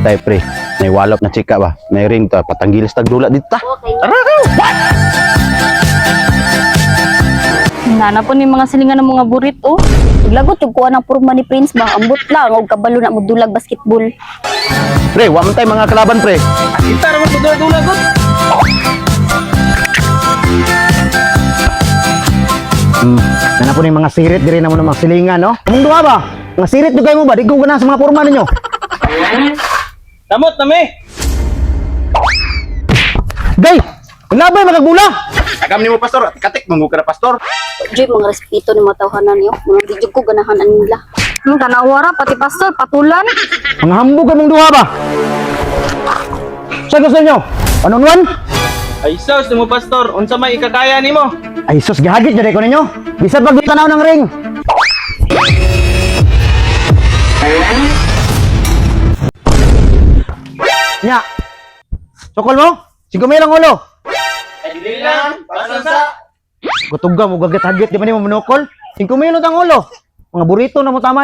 tay pre. May walop na chika ba? May ring to, patanggilis tagdula dito ta. Okay. Nana po ni mga silingan ng mga burrito. Lagot yung kuha ng purma ni Prince ba? Ambot lang, o kabalo na mo dulag basketball. Pre, wa man tay mga kalaban pre. Kita naman sa dula-dula ko. Nana po ni mga sirit diri na mo ng mga silingan, no? Among duha ba? Mga sirit do kayo mo ba? Di ko gana sa mga porma ninyo. Damot na me. Day! Labay magagula! Agam nimo pastor, katik manggo ka na pastor. Joy, mga respeto ni mga tawhanan niyo. Mga di ko ganahan nila. Tanawara, pati pastor, patulan. Mga hambog among duha ba? Sa gusto nyo? Panunuan? Ay sus, mo pastor, unsa may ikakaya nimo? Ay sus, gihagit dyan ko ninyo. Bisag pagtanaw ng ring. Nya. Sokol mo? 5 milang ulo. Ay dili lang, basta sa. Gutugga mo gagit-hagit di ba nimo manukol? 5 milong tang ulo. Mga burrito na mo taman.